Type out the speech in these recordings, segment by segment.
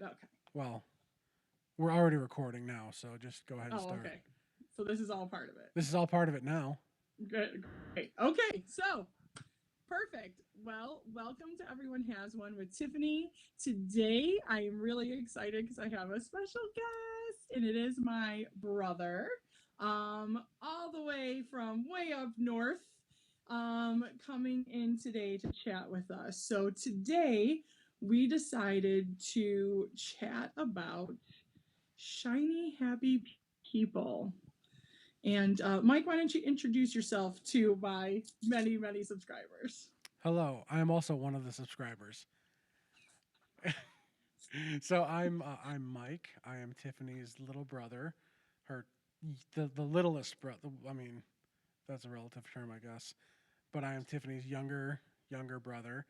Okay. Well, we're already recording now, so just go ahead and Oh, start. okay. So this is all part of it. This is all part of it now. Good. Great. Okay. So perfect. Well, welcome to Everyone Has One with Tiffany. Today, I am really excited because I have a special guest, and it is my brother, all the way from way up north, coming in today to chat with us. So today, we decided to chat about shiny, happy people. And Mike, why don't you introduce yourself to my many, many subscribers? Hello, I am also one of the subscribers. So I'm Mike. I am Tiffany's little brother. Her the littlest brother. I mean, that's a relative term, I guess. But I am Tiffany's younger brother,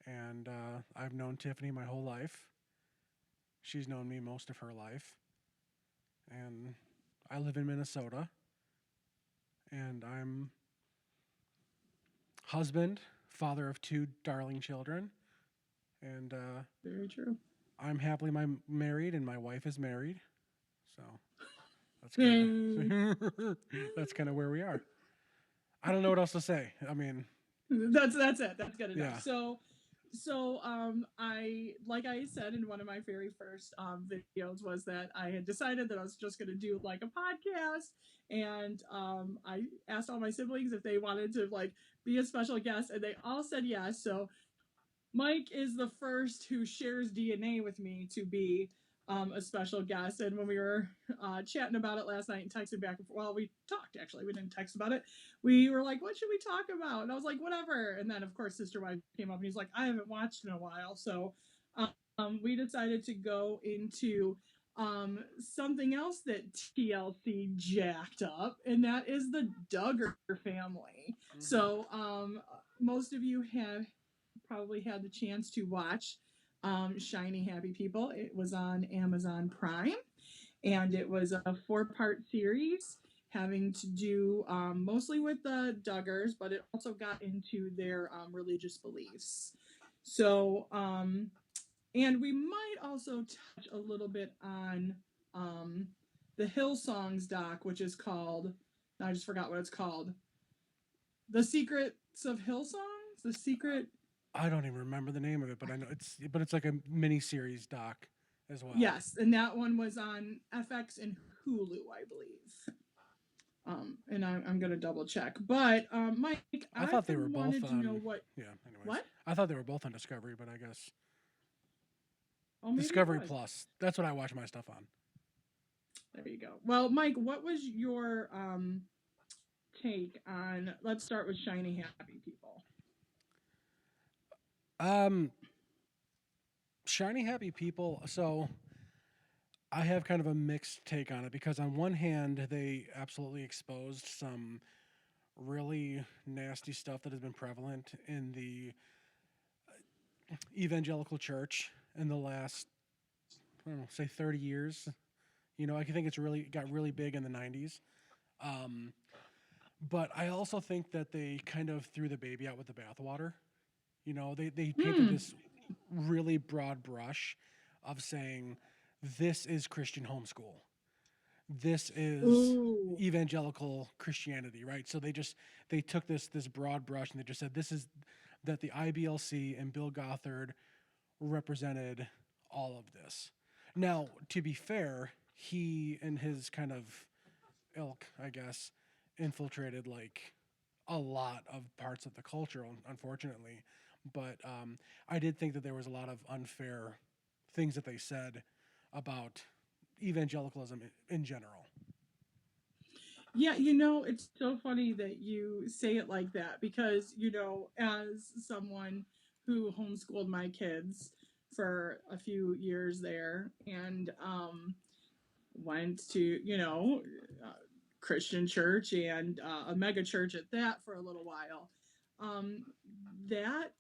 and I've known Tiffany my whole life. She's known me most of her life, and I live in Minnesota, and I'm husband, father of two darling children, and Very true. I'm happily married, and my wife is married. So that's kind Yay. of that's kind of where we are. I don't know what else to say. I mean, That's it. That's good enough. yeah. So I like I said in one of my very first videos was that I had decided that I was just going to do like a podcast, and I asked all my siblings if they wanted to like be a special guest, and they all said yes. So Mike is the first who shares DNA with me to be a special guest. And when we were chatting about it last night and texting back and forth, well, we talked actually. We didn't text about it. We were like, what should we talk about? And I was like, whatever. And then, of course, Sister Wife came up and he's like, I haven't watched in a while. So we decided to go into something else that TLC jacked up, and that is the Duggar family. Mm-hmm. So most of you have probably had the chance to watch Shiny Happy People. It was on Amazon Prime, and it was a four-part series having to do mostly with the Duggars, but it also got into their religious beliefs. So, and we might also touch a little bit on the Hillsongs doc, which is called, I just forgot what it's called. The Secrets of Hillsongs? The Secret. I don't even remember the name of it, but I know it's like a mini series doc as well. Yes, and that one was on FX and Hulu, I believe. And I'm gonna double check. But Mike, I I thought they were both wanted to know on. what. Yeah. Anyways, What? I thought they were both on Discovery, but I guess Oh, maybe it Discovery was. Plus. That's what I watch my stuff on. There you go. Well, Mike, what was your take on? Let's start with shiny happy people. Um, Shiny Happy People. So I have kind of a mixed take on it because on one hand they absolutely exposed some really nasty stuff that has been prevalent in the evangelical church in the last, I don't know, say 30 years. You know, I think it's really got really big in the 90s. But I also think that they kind of threw the baby out with the bathwater. You know, they painted Hmm. this really broad brush of saying this is Christian homeschool. This is Ooh. evangelical Christianity, right? So they took this broad brush and they just said this is that the IBLC and Bill Gothard represented all of this. Now, to be fair, he and his kind of ilk, I guess, infiltrated like a lot of parts of the culture, unfortunately. But I did think that there was a lot of unfair things that they said about evangelicalism in general. Yeah, it's so funny that you say it like that because, as someone who homeschooled my kids for a few years there and went to, uh, Christian church and a mega church at that for a little while, that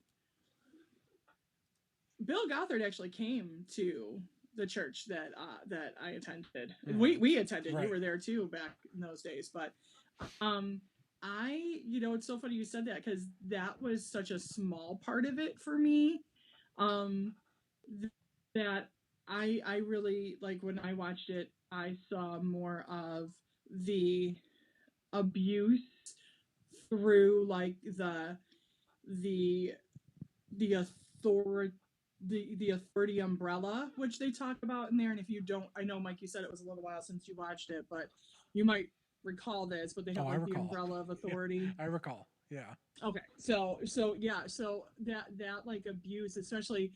Bill Gothard actually came to the church that I attended. We Mm-hmm. we attended. You Right. were there too back in those days, but um, it's so funny you said that because that was such a small part of it for me. Um, that I really like when I watched it, I saw more of the abuse through like the the authority the authority umbrella, which they talk about in there. And if you don't, I know Mike, you said it was a little while since you watched it, but you might recall this. But they Oh, have I like the recall. umbrella of Yeah, authority. I recall. Yeah. Okay, so yeah, so that like abuse, especially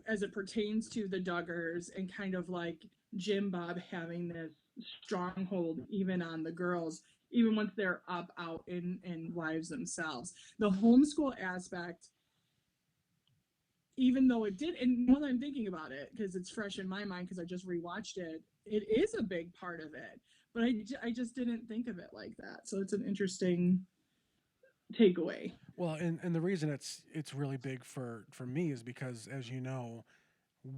as it pertains to the Duggars and kind of like Jim Bob having this stronghold even on the girls, even once they're up out in lives themselves. The homeschool aspect, even though it did, and now that I'm thinking about it, because it's fresh in my mind because I just rewatched it, it is a big part of it. But I just didn't think of it like that. So it's an interesting takeaway. Well, and the reason it's really big for me is because, as you know,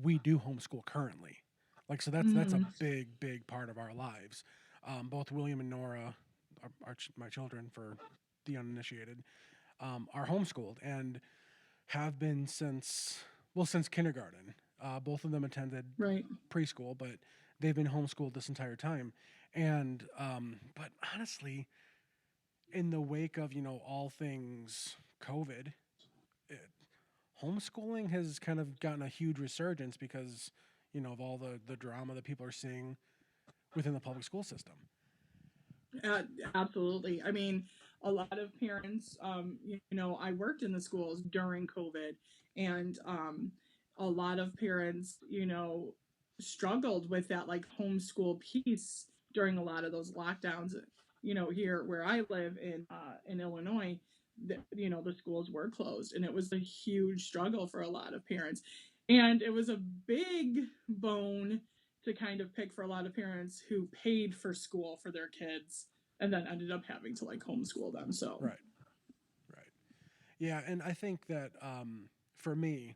we do homeschool currently. Like, so that's a Mm, big part of our lives. Both William and Nora, my children, for the uninitiated, are homeschooled and have been since kindergarten. Both of them attended right. preschool, but they've been homeschooled this entire time. And but honestly, in the wake of all things COVID, it, homeschooling has kind of gotten a huge resurgence because of all the drama that people are seeing within the public school system. Uh, Absolutely. I mean, a lot of parents, I worked in the schools during COVID, and a lot of parents, struggled with that like homeschool piece during a lot of those lockdowns. Here where I live in Illinois, the schools were closed, and it was a huge struggle for a lot of parents, and it was a big bone to kind of pick for a lot of parents who paid for school for their kids and then ended up having to like homeschool them. So, Right, right. Yeah, and I think that for me,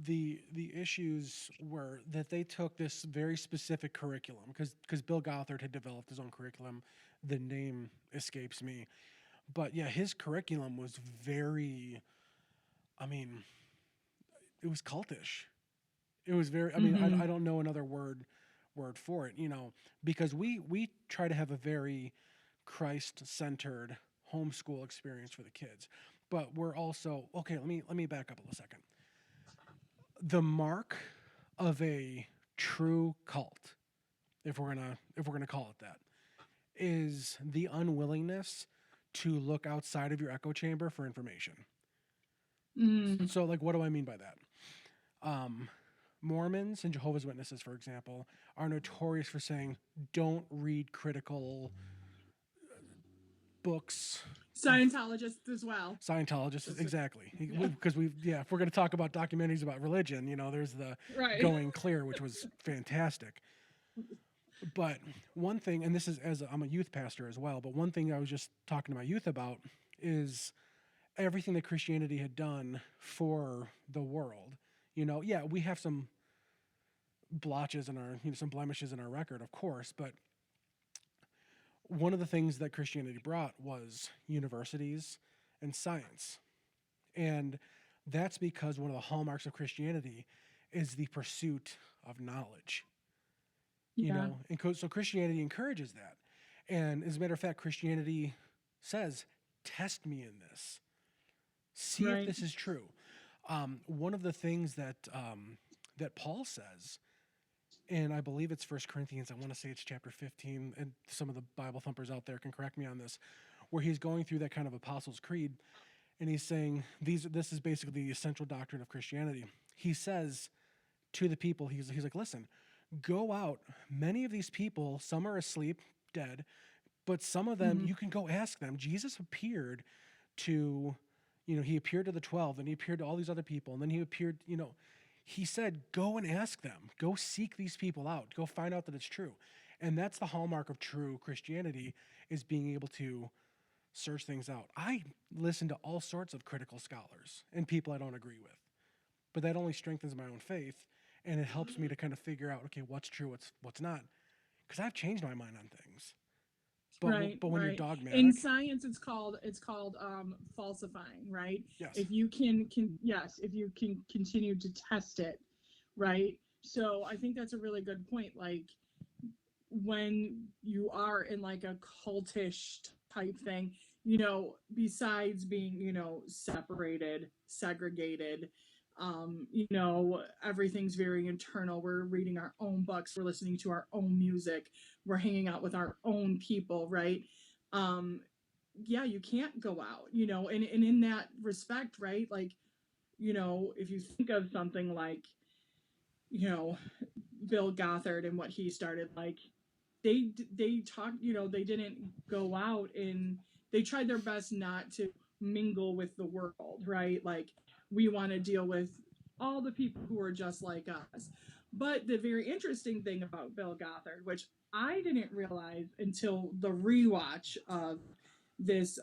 the issues were that they took this very specific curriculum because Bill Gothard had developed his own curriculum. The name escapes me, but yeah, his curriculum was very. I mean, it was cultish. It was very. I mean, I mm-hmm. don't know another word for it. Because we try to have a very Christ centered homeschool experience for the kids, but we're also okay. Let me back up a second. The mark of a true cult, if we're gonna call it that, is the unwillingness to look outside of your echo chamber for information. Mm, So, like, what do I mean by that? Um, Mormons and Jehovah's Witnesses, for example, are notorious for saying, "Don't read critical books." Scientologists as well. Scientologists, Just exactly, yeah, because yeah, if we're going to talk about documentaries about religion, there's the right. Going Clear, which was fantastic. But one thing, and this is as I'm a youth pastor as well, but one thing I was just talking to my youth about is everything that Christianity had done for the world. Yeah, we have some blotches in our, some blemishes in our record, of course, but one of the things that Christianity brought was universities and science. And that's because one of the hallmarks of Christianity is the pursuit of knowledge. Yeah, And so Christianity encourages that. And as a matter of fact, Christianity says, test me in this. See if right. this is true. One of the things that Paul says, and I believe it's First Corinthians, I want to say it's chapter 15, and some of the Bible thumpers out there can correct me on this, where he's going through that kind of Apostles' Creed, and he's saying, this is basically the essential doctrine of Christianity. He says to the people, he's like, listen, go out. Many of these people, some are asleep, dead, but some of them, Mm-hmm. you can go ask them. Jesus appeared to, he appeared to the 12, and he appeared to all these other people, and then he appeared, he said, go and ask them. Go seek these people out. Go find out that it's true. And that's the hallmark of true Christianity, is being able to search things out. I listen to all sorts of critical scholars and people I don't agree with, but that only strengthens my own faith, and it helps me to kind of figure out, okay, what's true, what's not, because I've changed my mind on things. But Right, but when you're right. In dogmatic, science, it's called falsifying, right? yes, If you can yes, if you can continue to test it, right? So I think that's a really good point. Like when you are in like a cultish type thing, besides being, separated, segregated, everything's very internal. We're reading our own books, we're listening to our own music, we're hanging out with our own people, right? Um, yeah, you can't go out, and in that respect, right? Like, if you think of something like, you know, Bill Gothard and what he started, like they talked, they didn't go out, and they tried their best not to mingle with the world, right? Like, we want to deal with all the people who are just like us. But the very interesting thing about Bill Gothard, which I didn't realize until the rewatch of this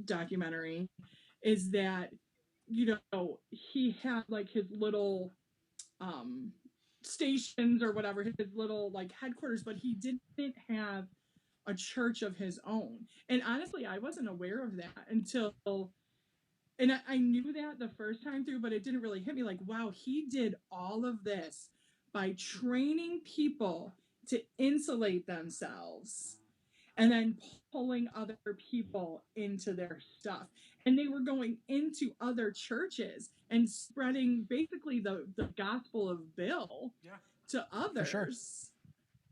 documentary, is that, he had like his little um stations or whatever, his little like headquarters, but he didn't have a church of his own. And honestly, I wasn't aware of that until, and I knew that the first time through, but it didn't really hit me like, wow, he did all of this by training people to insulate themselves and then pulling other people into their stuff. And they were going into other churches and spreading basically the gospel of Bill Yeah, to for sure. others.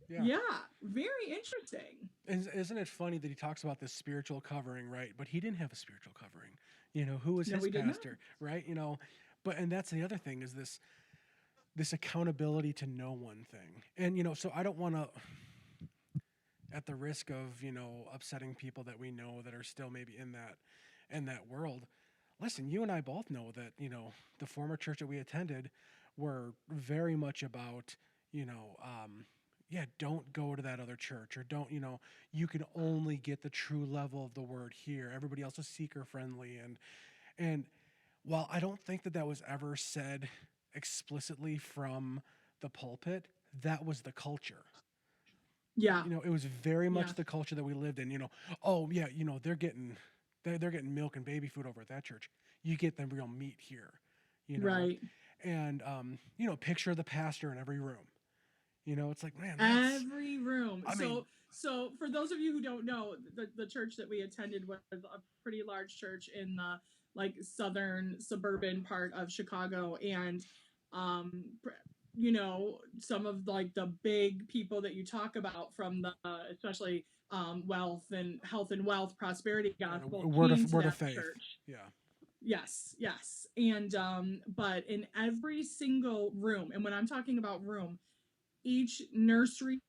Yeah. Yeah, very interesting. Isn't it funny that he talks about this spiritual covering, right? But he didn't have a spiritual covering. Who was No, his we did not. pastor, right? But and that's the other thing is this accountability to no one thing. And so I don't want to, at the risk of upsetting people that we know that are still maybe in that world. Listen, you and I both know that the former church that we attended were very much about yeah, don't go to that other church, or don't you can only get the true level of the word here. Everybody else is seeker friendly, and while I don't think that was ever said explicitly from the pulpit, that was the culture. Yeah, It was very yeah, much the culture that we lived in. Oh yeah, they're getting milk and baby food over at that church. You get the real meat here, you know, right. and picture the pastor in every room. It's like, man, that's. Every room. I mean, So for those of you who don't know, the church that we attended was a pretty large church in the like southern suburban part of Chicago, and um some of like the big people that you talk about from the especially wealth and health and wealth prosperity yeah, gospel word came of to word of that faith. church. Yeah, Yes, yes. And but in every single room, and when I'm talking about room, each nursery,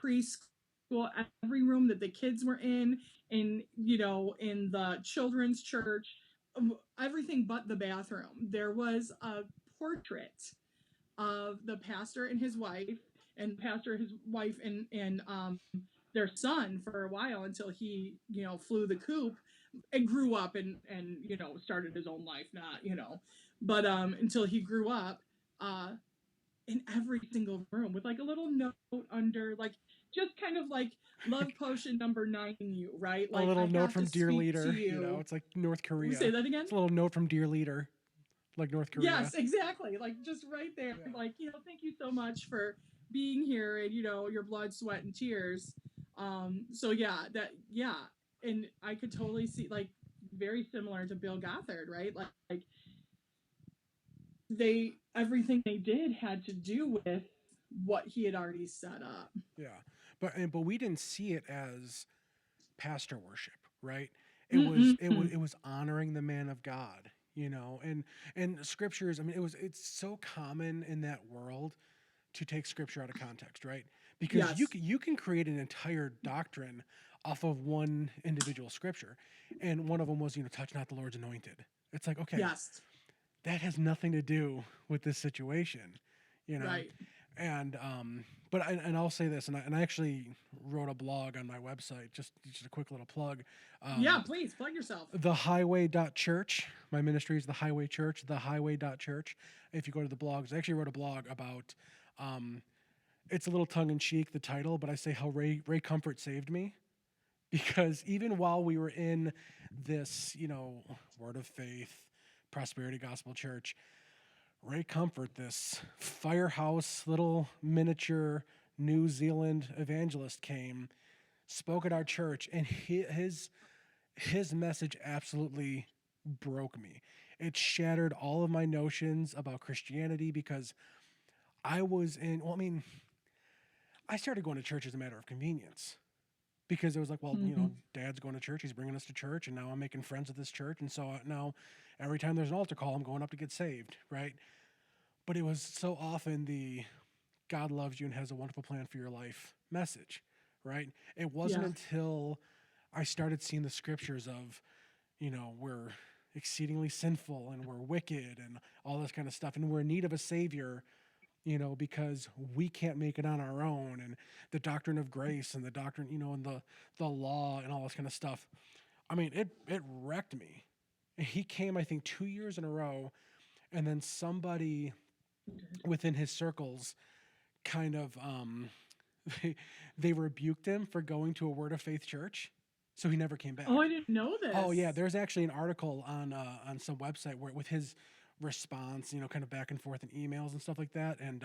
preschool, every room that the kids were in, in the children's church, everything but the bathroom. There was a portrait of the pastor and his wife, and pastor, his wife, and their son for a while until he, flew the coop and grew up and started his own life, not, but until he grew up. In every single room with like a little note under, like, just kind of like love potion number 9 you, right? a Like, I little note have to from dear speak to leader. you. It's like North Say Korea. that again. It's a little note from dear leader, like North Korea. Yes, exactly. Like, just right there. Yeah. Like, thank you so much for being here, and your blood, sweat, and tears. So yeah, yeah. And I could totally see, like, very similar to Bill Gothard, right? Like they everything they did had to do with what he had already set up. Yeah, but we didn't see it as pastor worship, right? Mm-mm. It was honoring the man of God, and scriptures. I mean, it's so common in that world to take scripture out of context, right? Because Yes. you can create an entire doctrine off of one individual scripture, and one of them was touch not the Lord's anointed. It's like, okay, Yes. that has nothing to do with this situation, you know. Right. And but I'll say this, and I actually wrote a blog on my website, just a quick little plug. Yeah, Um, please plug yourself. thehighway.church. My ministry is the Highway Church. Thehighway.church. If you go to the blogs, I actually wrote a blog about. It's a little tongue in cheek, the title, but I say how Ray Comfort saved me, because even while we were in this, word of faith, prosperity gospel church, Ray Comfort, this firehouse little miniature New Zealand evangelist, came, spoke at our church, and his message absolutely broke me. It shattered all of my notions about Christianity because I was in. Well, I mean, I started going to church as a matter of convenience because it was like, well, Mm-hmm. Dad's going to church, he's bringing us to church, and now I'm making friends with this church, and so now every time there's an altar call, I'm going up to get saved, right? But it was so often the God loves you and has a wonderful plan for your life message, right? It wasn't Yeah. until I started seeing the scriptures of, we're exceedingly sinful and we're wicked and all this kind of stuff, and we're in need of a savior, because we can't make it on our own, and the doctrine of grace and the doctrine, and the law and all this kind of stuff. I mean, it wrecked me. He came, I think, 2 years in a row, and then somebody within his circles kind of they, they rebuked him for going to a Word of Faith church, so he never came Oh, I back. didn't know Oh this. yeah, there's actually an article on some website where with his response, kind of back and forth in emails and stuff like that. And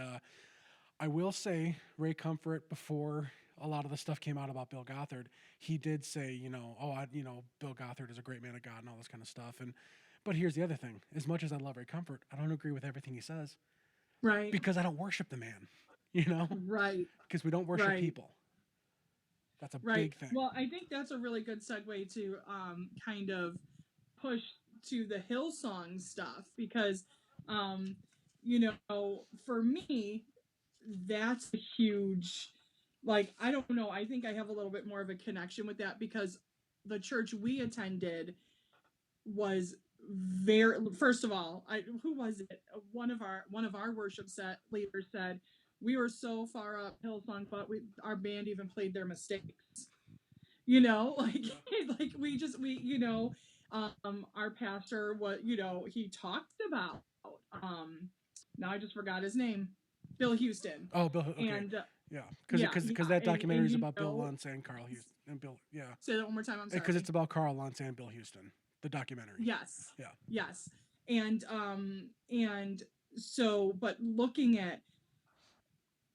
I will say, Ray Comfort, before a lot of the stuff came out about Bill Gothard, he did say, Bill Gothard is a great man of God and all this kind of stuff. And but here's the other thing: as much as I love Ray Comfort, I don't agree with everything he says Right. because I don't worship the man, you know, Right. because we don't worship Right. people. That's a Right. big thing. Well, I think that's a really good segue to kind of push to the Hillsong stuff because, um, for me, that's a huge, like, I don't know. I think I have a little bit more of a connection with that because the church we attended was very, first of all, who was it? One of our worship set leaders said we were so far up Hillsong, but our band even played their mistakes. Like like our pastor, what he talked about, um now I just forgot his name, Bill Houston. Oh, Bill. Okay, And yeah, yeah, because yeah, that and documentary is about Bill Luntz and Carl Houston and Bill. Yeah, say that one more time, I'm because sorry. it's about Carl Luntz and Bill Houston. The documentary. Yes. Yeah. Yes. And so, but looking at,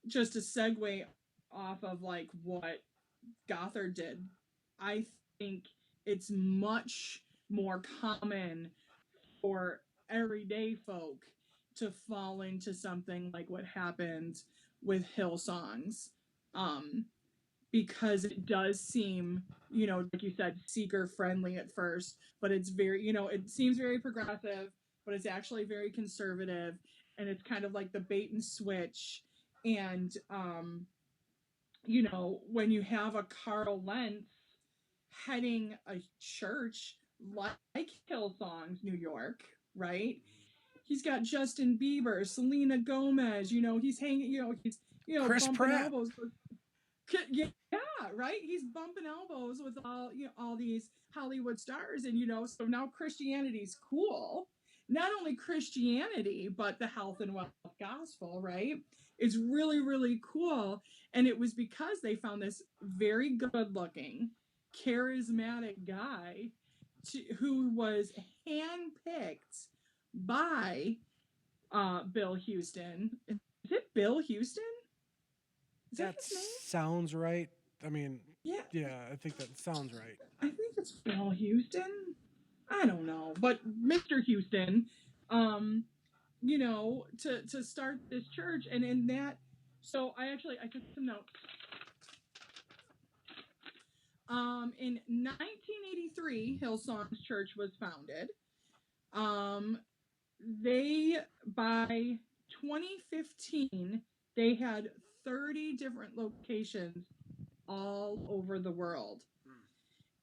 just a segue off of like what Gothard did, I think it's much more common for everyday folk to fall into something like what happened with Hillsongs. Um, because it does seem, like you said, seeker friendly at first, but it's very, it seems very progressive, but it's actually very conservative. And it's kind of like the bait and switch. And, when you have a Carl Lentz heading a church like Hillsongs, New York, right? He's got Justin Bieber, Selena Gomez, he's hanging, Chris bumping Pratt. elbows with, yeah, right. He's bumping elbows with all these Hollywood stars, and so now Christianity's cool. Not only Christianity, but the health and wealth gospel, right? It's really, really cool. And it was because they found this very good looking, charismatic guy who was handpicked by Bill Houston. Is it Bill Houston? Is that That his name? sounds right. I mean, Yeah, yeah, I think that sounds right. I think it's Bill Houston. I don't know, but Mr. Houston, to start this church, and in that, so I took some notes. In 1983, Hillsong's Church was founded. Um, they by 2015 they had 30 different locations all over the world.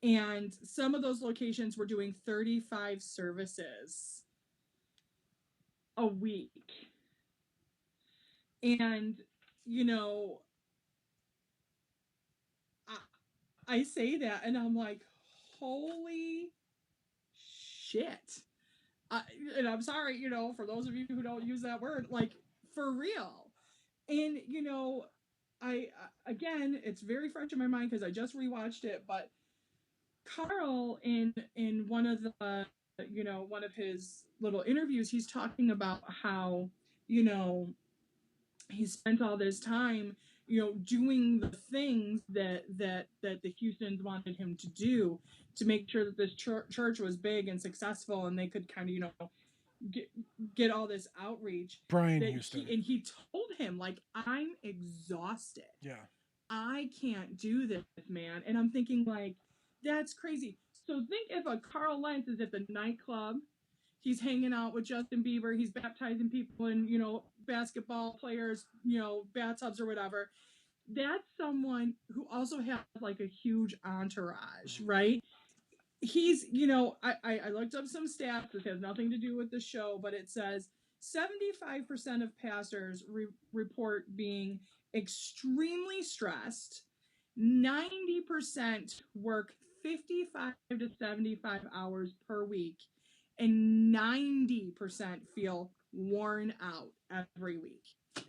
And some of those locations were doing 35 services a week. And, you know, I say that and I'm like, holy shit. And I'm sorry, for those of you who don't use that word, like, for real. And, again, it's very fresh in my mind because I just rewatched it, but Carl in one of the one of his little interviews, he's talking about how, you know, he spent all this time, doing the things that the Houstons wanted him to do to make sure that this church was big and successful, and they could kind of, get, get all this outreach. Brian That Houston. he told him, like, I'm exhausted. Yeah. I can't do this, man. And I'm thinking, like, that's crazy. So think if a Carl Lentz is at the nightclub, he's hanging out with Justin Bieber, he's baptizing people in, basketball players, bathtubs or whatever. That's someone who also has like a huge entourage, right? He's, I looked up some stats. This has nothing to do with the show, but it says 75% of pastors report being extremely stressed. 90% work 55 to 75 hours per week, and 90% feel worn out every week. Yeah.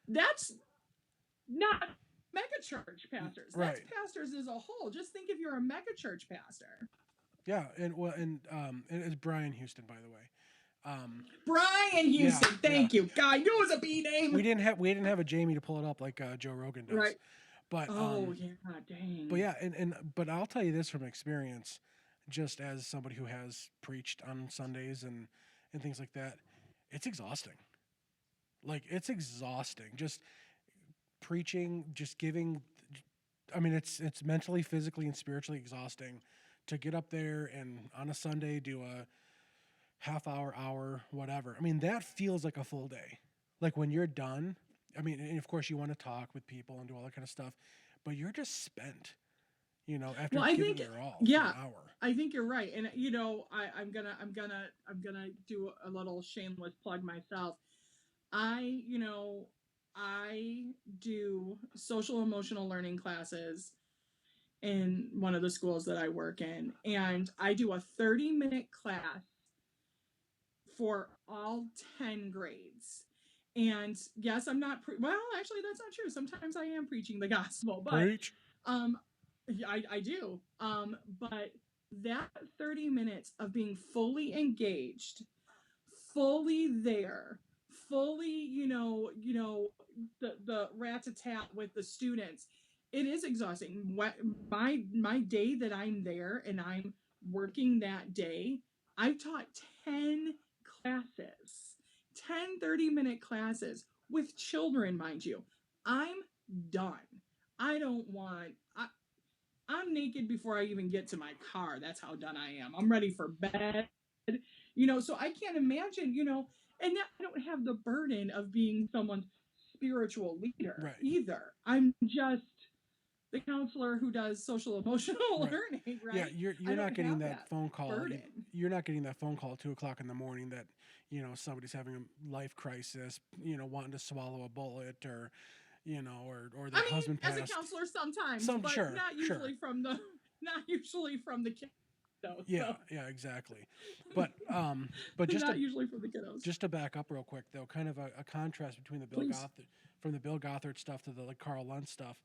That's not megachurch pastors. Right. That's pastors as a whole. Just think if you're a megachurch pastor. Yeah, and it's Brian Houston, by the way. Brian Houston, thank you. God, I knew it was a B name. We didn't have a Jamie to pull it up like Joe Rogan does. Right. But dang. But yeah, but I'll tell you this from experience, just as somebody who has preached on Sundays and things like that, it's exhausting. Like, it's exhausting. Just preaching, just giving. I mean, it's mentally, physically, and spiritually exhausting to get up there and on a Sunday do a half hour, whatever. I mean, that feels like a full day. Like, when you're done, I mean, and of course you want to talk with people and do all that kind of stuff, but you're just spent, after giving your all for an hour. I think you're right. And, I'm gonna do a little shameless plug myself. I do social emotional learning classes in one of the schools that I work in, and I do a 30-minute class for all 10 grades. And yes, I'm not well, actually that's not true. Sometimes I am preaching the gospel, but Preach. I do. But that 30 minutes of being fully engaged, fully there, fully, the rat-a-tat with the students, it is exhausting. My day that I'm there and I'm working that day, I've taught 10 classes, 10 30-minute classes with children, mind you. I'm done. I don't want, I'm naked before I even get to my car. That's how done I am. I'm ready for bed. So I can't imagine, and I don't have the burden of being someone's spiritual leader either. I'm just the counselor who does social emotional learning, right? Yeah, you're not getting that phone call. You're not getting that phone call at 2:00 in the morning that, somebody's having a life crisis, wanting to swallow a bullet, or, or their husband passed. As a counselor sometimes, but not usually from the kid. Yeah, exactly. But just not usually for the kiddos. Just to back up real quick, though, kind of a contrast between the Bill Gothard stuff to the Carl Lentz stuff.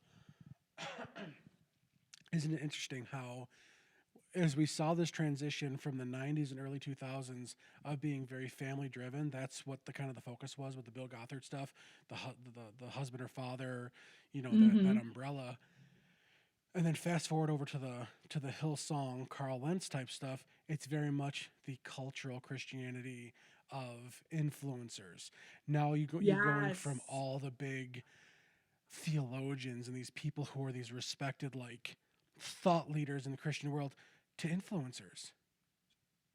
Isn't it interesting how, as we saw this transition from the 90s and early 2000s of being very family driven, that's what the kind of the focus was with the Bill Gothard stuff, the husband or father, that umbrella. And then fast forward over to the Hillsong Carl Lentz type stuff, it's very much the cultural Christianity of influencers. Now you're going from all the big theologians and these people who are these respected, like, thought leaders in the Christian world to influencers.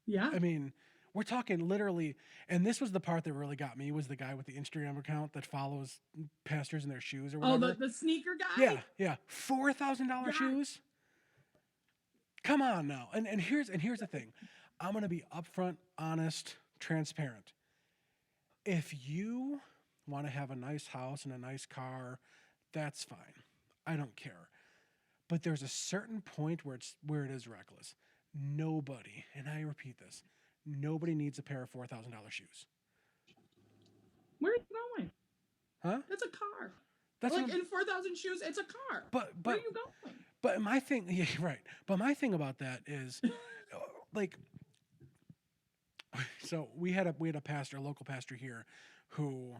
Yeah. I mean, we're talking literally, and this was the part that really got me, was the guy with the Instagram account that follows pastors in their shoes or whatever. Oh, the sneaker guy? Yeah. $4,000 shoes? Come on now. And here's the thing. I'm going to be upfront, honest, transparent. If you want to have a nice house and a nice car, that's fine. I don't care. But there's a certain point where it is reckless. Nobody, and I repeat this, nobody needs a pair of $4,000 shoes. Where are you going? Huh? It's a car. That's like in 4,000 shoes, it's a car. But where are you going? But my thing, yeah, right. But my thing about that is, like, So we had a pastor, a local pastor here, who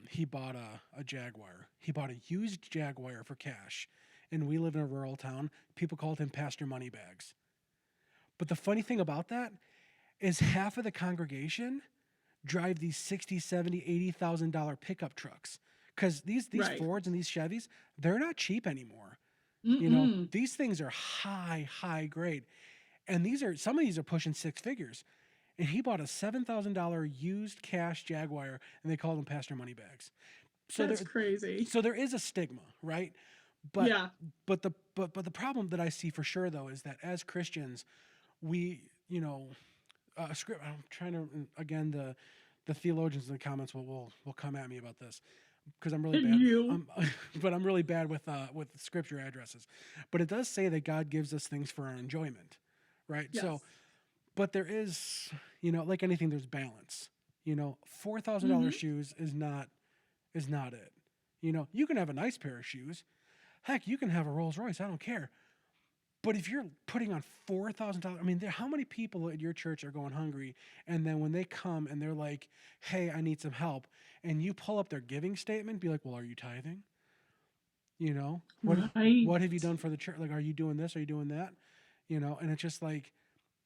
he bought a Jaguar. He bought a used Jaguar for cash, and we live in a rural town. People called him Pastor Moneybags. But the funny thing about that is half of the congregation drive these 60, 70, $80,000 pickup trucks. Because these Right. Fords and these Chevys, they're not cheap anymore. Mm-mm. These things are high grade. And some of these are pushing six figures. And he bought a $7,000 used cash Jaguar, and they called him Pastor Moneybags. So That's there, crazy. so there is a stigma, right? But Yeah. but the problem that I see for sure though is that as Christians, we script. I'm trying to again the theologians in the comments will come at me about this because I'm really bad. You. But I'm really bad with scripture addresses. But it does say that God gives us things for our enjoyment, right? Yes. So, but there is, like anything, there's balance. $4,000 Mm-hmm. shoes is not it. You can have a nice pair of shoes. Heck, you can have a Rolls Royce. I don't care. But if you're putting on $4,000, I mean, how many people at your church are going hungry? And then when they come and they're like, "Hey, I need some help," and you pull up their giving statement, be like, "Well, are you tithing? What Right. what have you done for the church? Like, are you doing this? Are you doing that? And it's just like,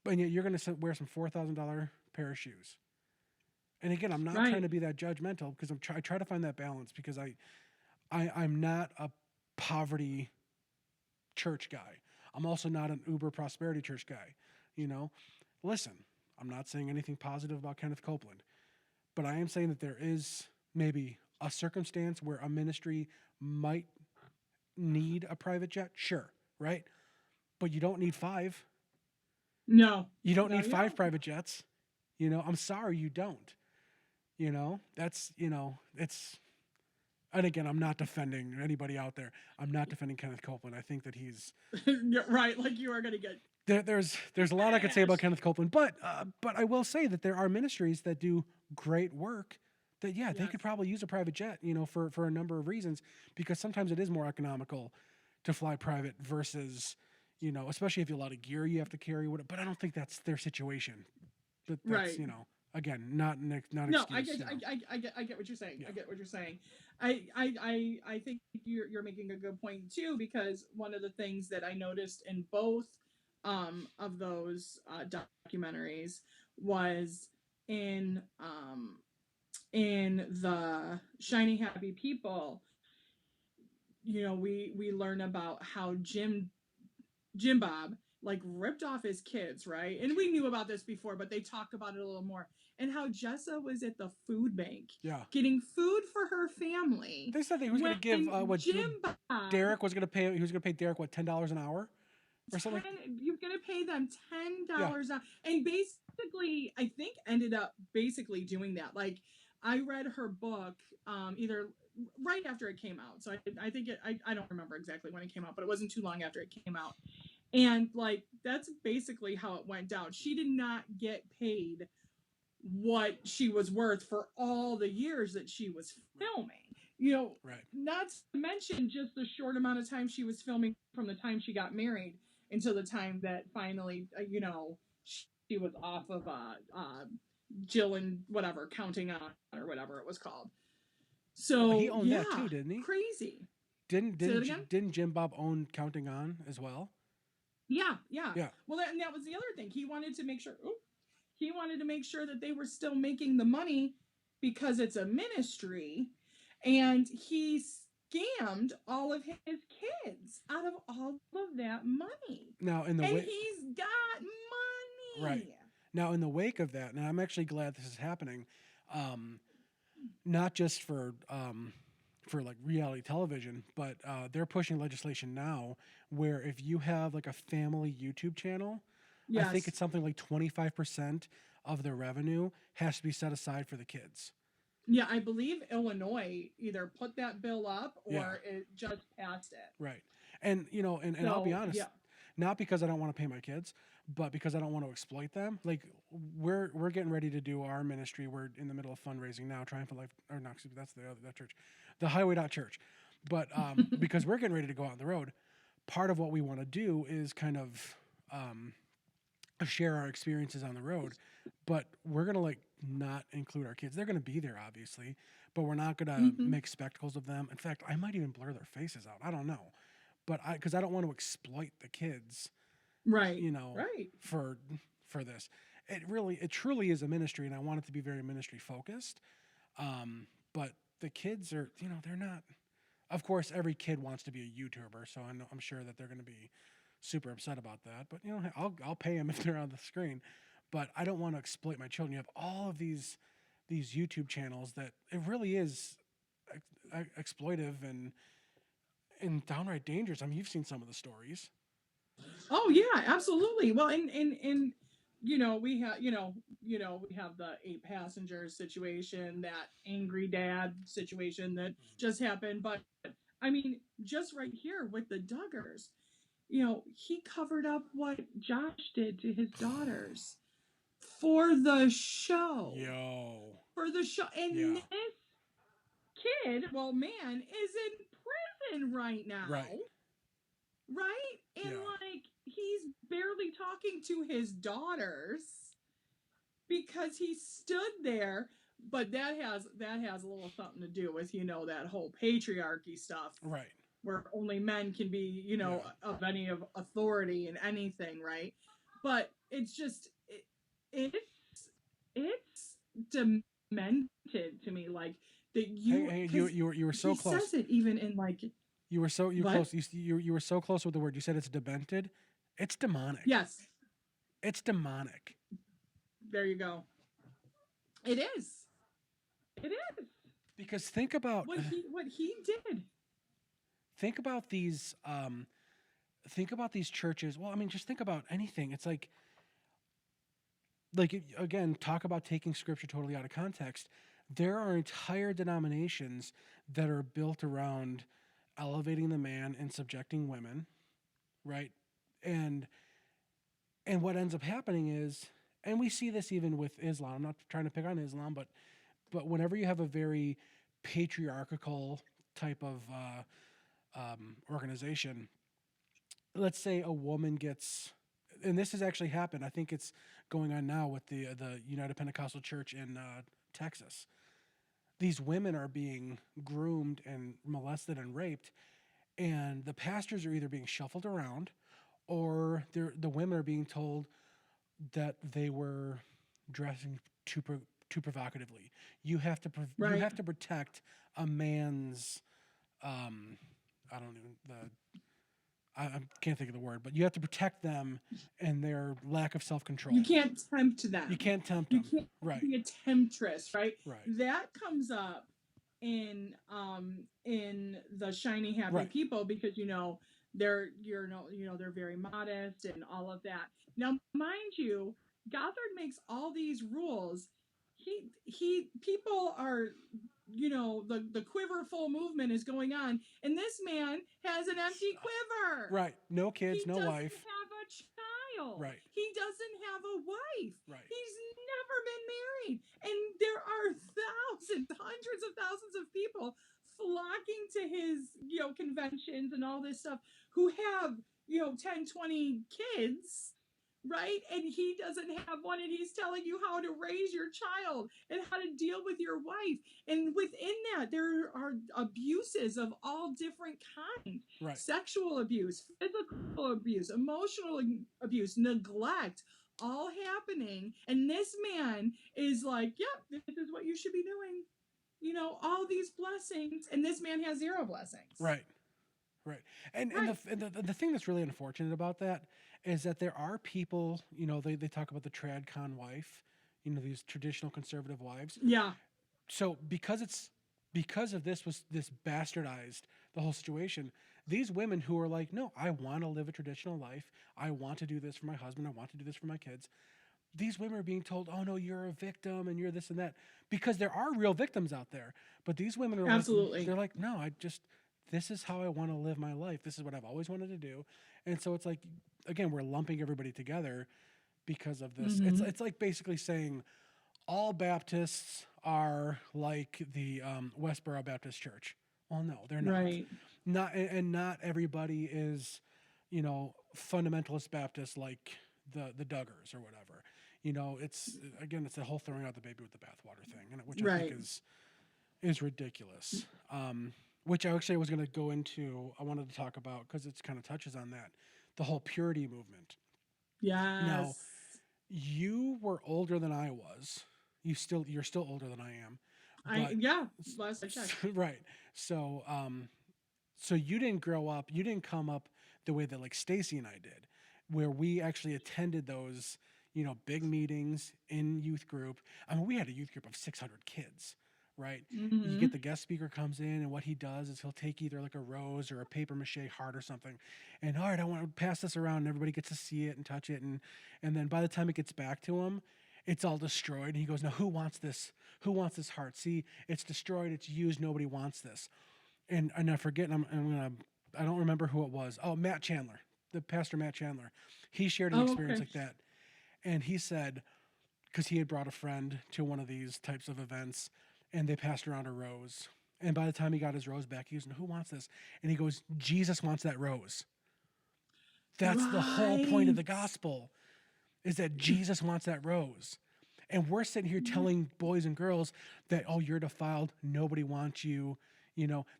and yet you're gonna wear some $4,000 pair of shoes. And again, I'm not trying Right. to be that judgmental because I try to find that balance because I'm not a poverty church guy. I'm also not an uber prosperity church guy. You know, Listen, I'm not saying anything positive about Kenneth Copeland, but I am saying that there is maybe a circumstance where a ministry might need a private jet. Sure, right? But you don't need five. No. You don't No, need you five don't. private jets. I'm sorry, you don't. That's it's. And again, I'm not defending anybody out there. I'm not defending Kenneth Copeland. I think that You're right. Like you are gonna get there's a lot I could say about bashed. Kenneth Copeland, but I will say that there are ministries that do great work. That yeah, they Yes. could probably use a private jet, for a number of reasons, because sometimes it is more economical to fly private versus, especially if you have a lot of gear you have to carry. But I don't think that's their situation. But that's Right. again not No, excuse. I get what you're saying. Yeah, I get what you're saying. I think you're making a good point too, because one of the things that I noticed in both of those documentaries was in in the Shiny Happy People. We learn about how Jim Bob like ripped off his kids, right? And we knew about this before, but they talked about it a little more. And how Jessa was at the food bank yeah. getting food for her family They said that he was going when to give Jim Bob Derek was going to pay. He was going to pay Derek $10 an hour or something. you're gonna pay them ten Yeah, dollars and basically I think ended up basically doing that. Like I read her book either right after it came out, so I think I don't remember exactly when it came out, but it wasn't too long after it came out. And like that's basically how it went down. She did not get paid what she was worth for all the years that she was filming. right. Not to mention just the short amount of time she was filming from the time she got married until the time that finally, she was off of Jill and whatever, counting on or whatever it was called. Well, he So owned that yeah, too, didn't he? crazy. Didn't Say that didn't again. didn't Jim Bob own Counting On as well? Yeah, yeah. Yeah. Well, and that was the other thing. He wanted to make sure. He wanted to make sure that they were still making the money because it's a ministry, and he scammed all of his kids out of all of that money. Now in the And way, he's got right. money. Now in the wake of that, and I'm actually glad this is happening, not just for like reality television, but they're pushing legislation now where if you have like a family YouTube channel, I think Yes. it's something like 25% of their revenue has to be set aside for the kids. Yeah, I believe Illinois either put that bill up Yeah, or it just passed it. right. And I'll be So, honest, yeah. not because I don't want to pay my kids, but because I don't want to exploit them. Like we're getting ready to do our ministry. We're in the middle of fundraising now, Triumphant Life, or not, excuse me, that's the other that church, the Highway Dot Church. But because we're getting ready to go out on the road, part of what we want to do is kind of share our experiences on the road, but we're gonna like not include our kids. They're gonna be there, obviously, but we're not gonna Mm-hmm. make spectacles of them. In fact, I might even blur their faces out. I don't know, but because I don't want to exploit the kids, Right. you know, Right. for this. It truly is a ministry, and I want it to be very ministry focused. But the kids are, they're not. Of course, every kid wants to be a YouTuber, so I'm sure that they're going to be super upset about that. But I'll pay them if they're on the screen. But I don't want to exploit my children. You have all of these YouTube channels that it really is exploitive and downright dangerous. I mean, you've seen some of the stories. Oh yeah, absolutely. Well, and we have the 8 passengers situation, that angry dad situation that just happened. But I mean, just right here with the Duggars, he covered up what Josh did to his daughters for the show. Yo. For the show. And Yeah. this kid, well, man, is in prison right now. Right. Right? And Yeah. like he's barely talking to his daughters because he stood there, but that has a little something to do with that whole patriarchy stuff, Right. where only men can be Yeah. of any of authority in anything, right? But it's just it's demented to me, like that Hey, because you were so he close. says it even in like You were what? close. You were so close with the word. You said it's demented. It's demonic. Yes, It's demonic. there you go. It is. It is. Because What he did. think about these think about these churches. Well, I mean, just think about anything. It's again, talk about taking scripture totally out of context. There are entire denominations that are built around elevating the man and subjecting women, right? And and what ends up happening is, and we see this even with Islam. I'm not trying to pick on Islam, but whenever you have a very patriarchal type of organization, let's say a woman gets, and this has actually happened. I think it's going on now with the United Pentecostal Church in Texas. These women are being groomed and molested and raped, and the pastors are either being shuffled around, or the women are being told that they were dressing too provocatively. You Right. have to protect a man's I don't even I can't think of the word, but you have to protect them and their lack of self You control. can't tempt them. You can't tempt You them. can't Right. be a temptress, right? Right. That comes up in the shiny happy Right. people, because they're very modest and all of that. Now, mind you, Gothard makes all these rules. He people are, the quiverful movement is going on, and this man has an empty quiver. Right. No kids, He no doesn't wife. have a child. Right. He doesn't have a wife. Right. He's never been married. And there are thousands, hundreds of thousands of people flocking to his, conventions and all this stuff, who have, 10, 20 kids, right? And he doesn't have one, and he's telling you how to raise your child and how to deal with your wife. And within that, there are abuses of all different kinds. Right. Sexual abuse, physical abuse, emotional abuse, neglect, all happening. And this man is like, yep, this is what you should be doing. All these blessings, and this man has zero blessings. Right. Right. And Right. the thing that's really unfortunate about that is that there are people, they talk about the trad con wife, these traditional conservative wives. Yeah. So because of this bastardized the whole situation, these women who are like, no, I want to live a traditional life. I want to do this for my husband. I want to do this for my kids. These women are being told, oh no, you're a victim and you're this and that, because there are real victims out there. But these women are Absolutely. like, they're like, no, this is how I want to live my life. This is what I've always wanted to do. And so it's like, again, we're lumping everybody together because of this. Mhm. It's like basically saying all Baptists are like the Westboro Baptist Church. Well, no, they're not. Right. Not everybody is, fundamentalist Baptist like the Duggars or whatever. You know, it's again, it's the whole throwing out the baby with the bathwater thing, and which I think Right. is ridiculous. Which I actually was going to go into. I wanted to talk about because it kind of touches on that, the whole purity movement. Now, Yes. you were older than I was. You're still older than I am, but Yeah, last I checked. right. So so you didn't grow up. You didn't come up the way that like Stacy and I did, where we actually attended those big meetings in youth group. I mean, we had a youth group of 600 kids. Right, you get Hmm. the guest speaker comes in, and what he does is he'll take either like a rose or a paper mache heart or something, and all right, I want to pass this around, and everybody gets to see it and touch it, and then by the time it gets back to him, it's all destroyed. And he goes, "Now who wants this? Who wants this heart? See, it's destroyed. It's used. Nobody wants this." And I forget. I'm gonna. I don't remember who it was. Oh, Matt Chandler, the pastor Matt Chandler. He shared an Oh, experience okay. like that, and he said because he had brought a friend to one of these types of events, and they passed around a rose. And by the time he got his rose back, he was, "Who wants this?" And he goes, "Jesus wants that rose." That's the whole point of Right. the gospel, is that Jesus wants that rose. And we're sitting here telling boys and girls that, oh, you're defiled. Nobody wants you.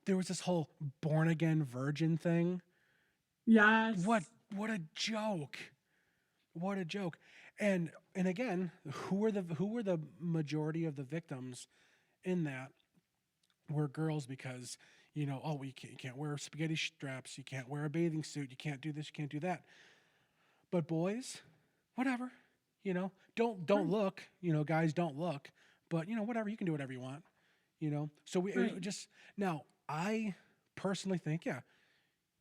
There was this whole born again virgin thing. What Yes. what a joke. What a joke. And again, who were the majority of the victims in that were girls because oh, you can't wear spaghetti straps, you can't wear a bathing suit, you can't do this, you can't do that. But boys, whatever. Don't Right. look. Guys don't look. But whatever. You can do whatever you want. So we Right. just now. I personally think, yeah,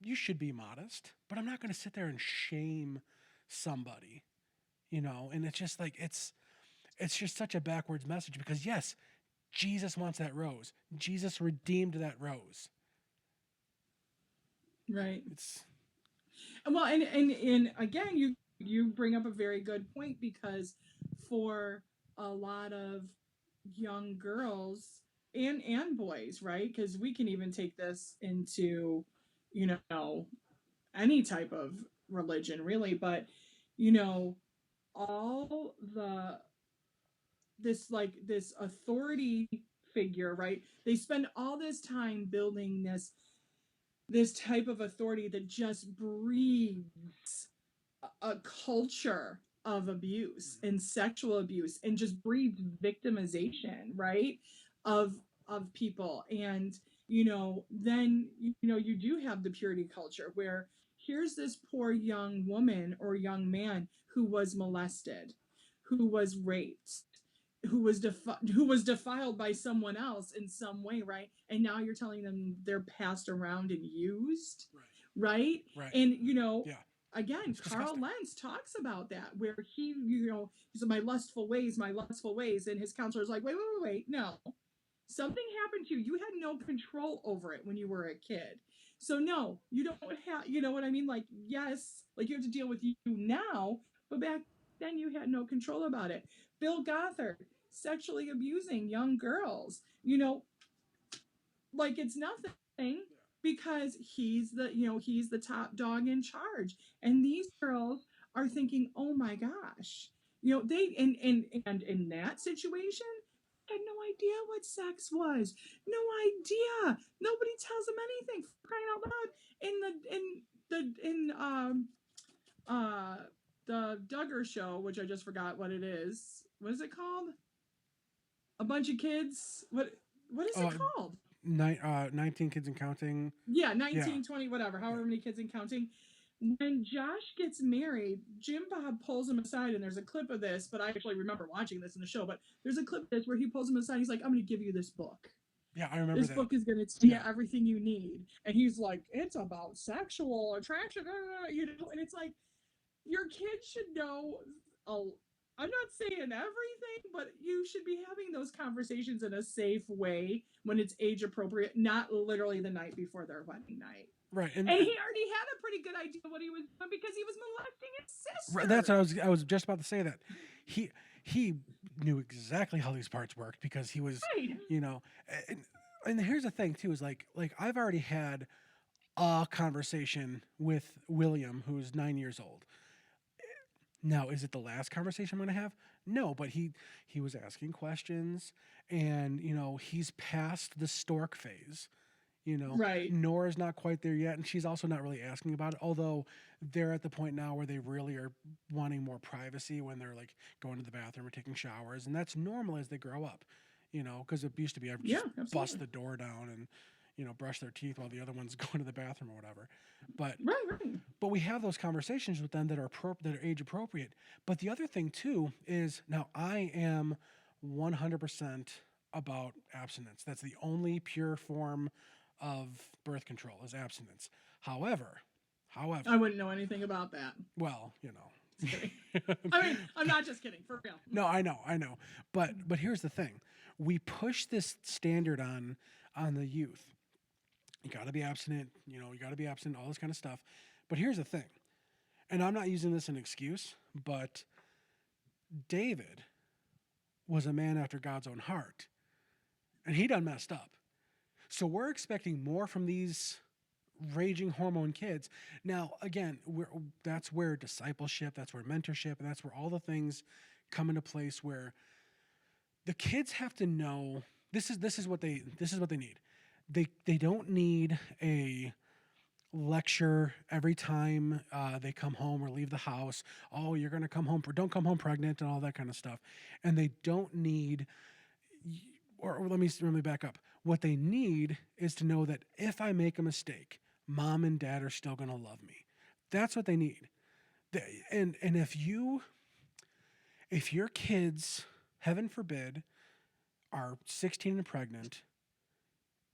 you should be modest, but I'm not going to sit there and shame somebody. And it's just like it's just such a backwards message because yes, Jesus wants that rose. Jesus redeemed that rose. Right. It's Well, and again, you bring up a very good point because for a lot of young girls and boys, right? Because we can even take this into you know any type of religion, really. But you know, all the this authority figure, right? They spend all this time building this type of authority that just breeds a culture of abuse and sexual abuse and just breeds victimization, right? of of people. And then you do have the purity culture where here's this poor young woman or young man who was molested, who was raped, who was defiled by someone else in some way, right? And now you're telling them they're passed around and used, right, right? right, And yeah, again, it's Carl disgusting. Lentz talks about that, where he said, my lustful ways. And his counselor is like, wait, no. Something happened to you. You had no control over it when you were a kid. So, no, you don't have, you know what I mean? Like, yes, like you have to deal with you now, but back then you had no control about it. Bill Gothard, sexually abusing young girls, like it's nothing because he's the top dog in charge, and these girls are thinking, oh my gosh, they and in that situation had no idea what sex was, no idea. Nobody tells them anything, for crying out loud. In the the Duggar show, which I just forgot what it is. What is it called? A bunch of kids. What is it Uh, called? 19 kids and counting. Yeah, Yeah, 19, 20, whatever, yeah. however many kids and counting. When Josh gets married, Jim Bob pulls him aside, and there's a clip of this, but I actually remember watching this in the show. But there's a clip of this where he pulls him aside. He's like, I'm going to give you this book. Yeah, I remember This that. book is going to tell you Yeah, everything you need. And he's like, it's about sexual attraction, and it's like, your kids should know. Oh, I'm not saying everything, but you should be having those conversations in a safe way when it's age appropriate, not literally the night before their wedding night. right. And And he already had a pretty good idea what he was doing because he was molesting his that's what sister. I was just about to say that he he knew exactly how these parts worked because he was, Right. you know, and, and here's the thing too is like I've already had a conversation with William who's 9 years old. Now, is it the last conversation I'm going to have? No, but he was asking questions, and he's past the stork phase. Right. Nora's not quite there yet, and she's also not really asking about it. Although they're at the point now where they really are wanting more privacy when they're like going to the bathroom or taking showers, and that's normal as they grow up. Because it used to be I would Yeah, just bust absolutely. the door down and brush their teeth while the other one's going to the bathroom or whatever. But Right, right. we have those conversations with them that are that are age appropriate. But the other thing too is now I am 100% about abstinence. That's the only pure form of birth control is abstinence. However, I wouldn't know anything about that. well, Just kidding. I mean, I'm not just kidding, for real. no, I know. But here's the thing. We push this standard on the youth. You got to be abstinent, you got to be abstinent, all this kind of stuff. But here's the thing. And I'm not using this as an excuse, but David was a man after God's own heart, and he done messed up. So we're expecting more from these raging hormone kids. Now, again, that's where discipleship, that's where mentorship, and that's where all the things come into place. Where the kids have to know this is what they need. They don't need a lecture every time they come home or leave the house. Oh, you're going to come home, don't come home pregnant and all that kind of stuff. And they don't need, or let me back up. What they need is to know that if I make a mistake, mom and dad are still going to love me. That's what they need. And if your kids, heaven forbid, are 16 and pregnant,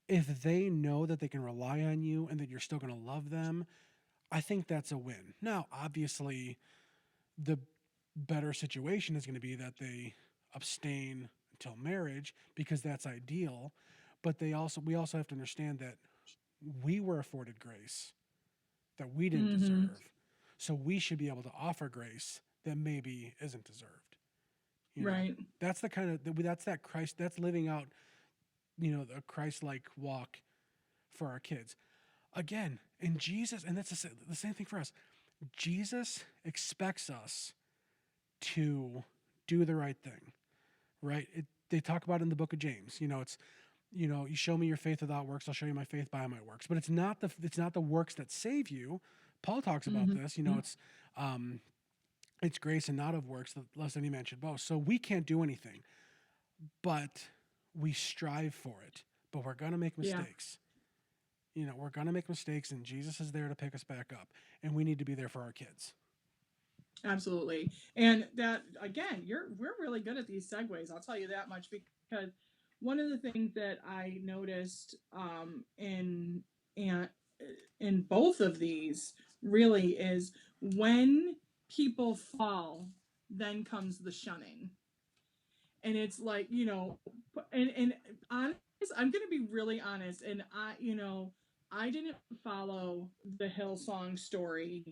if they know that they can rely on you and that you're still going to love them, I think that's a win. Now, obviously, the better situation is going to be that they abstain until marriage because that's ideal. But we also have to understand that we were afforded grace that we didn't Mm-hmm. deserve. So we should be able to offer grace that maybe isn't deserved. Right. That's the kind of that's that Christ, that's living out a Christ-like walk for our kids. Again, and Jesus, and that's the same thing for us. Jesus expects us to do the right thing, right? They talk about it in the book of James. It's you show me your faith without works, I'll show you my faith by my works. But it's not the works that save you. Paul talks about this. Mm-hmm. It's grace and not of works, lest any man should boast. So we can't do anything, but we strive for it. But we're gonna make Yeah, mistakes. We're gonna make mistakes, and Jesus is there to pick us back up, and we need to be there for our kids. absolutely. And that again, we're really good at these segues. I'll tell you that much because one of the things that I noticed in in both of these really is when people fall, then comes the shunning. And it's like, and honest, I'm going to be really honest. And I didn't follow the Hillsong story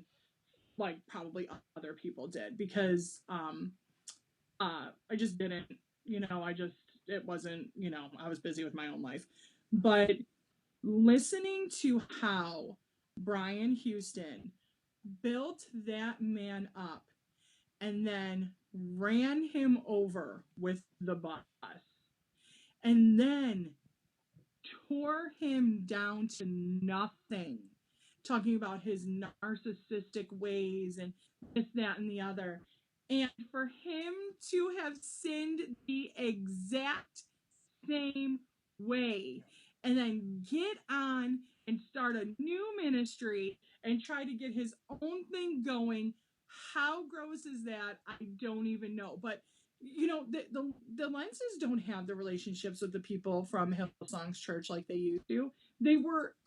like probably other people did because I just didn't, I just, it wasn't, I was busy with my own life. But listening to how Brian Houston built that man up and then ran him over with the bus and then tore him down to nothing, talking about his narcissistic ways and this, that, and the other. And for him to have sinned the exact same way and then get on and start a new ministry and try to get his own thing going. How gross is that? I don't even know. But the Lenses don't have the relationships with the people from Hillsong's church like they used to.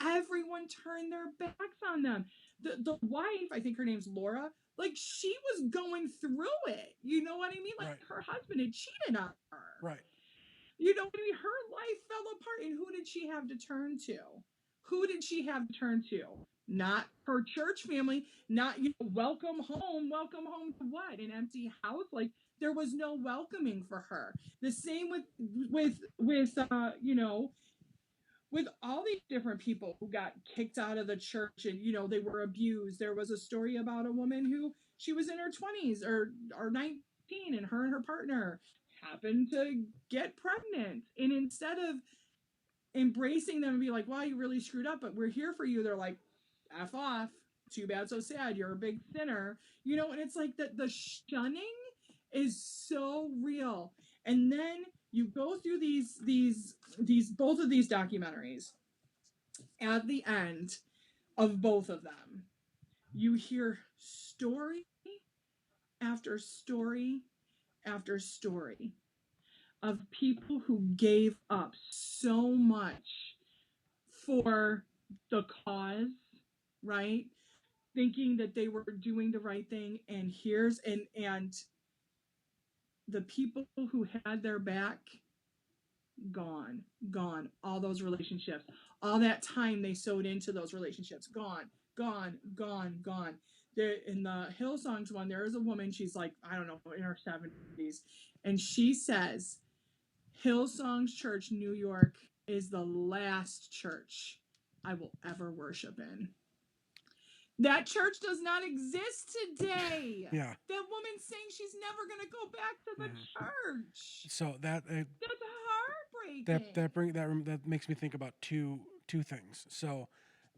Everyone turned their backs on them. The wife, I think her name's Laura, like she was going through it. You know what I mean? Like Right. her husband had cheated on her. Right. You know what I mean? Her life fell apart. And who did she have to turn to? Who did she have to turn to? Not her church family, not, welcome home to what? An empty house? Like there was no welcoming for her. The same with with all these different people who got kicked out of the church and they were abused. There was a story about a woman who she was in her 20s or 19, and her partner happened to get pregnant, and instead of embracing them and be like, wow, you really screwed up, but we're here for you, they're like, F off, too bad, so sad, you're a big sinner, and it's like the shunning is so real. And then you go through these both of these documentaries. At the end of both of them, you hear story after story after story of people who gave up so much for the cause, right? Thinking that they were doing the right thing, and and the people who had their back, gone, gone. All those relationships, all that time they sewed into those relationships, gone, gone, gone, gone. There, in the Hillsongs one, there is a woman, she's like, I don't know, in her 70s, and she says Hillsongs Church, New York, is the last church I will ever worship in. That church does not exist today. Yeah. That woman's saying she's never going to go back to the church. So that's heartbreaking. That makes me think about two things. So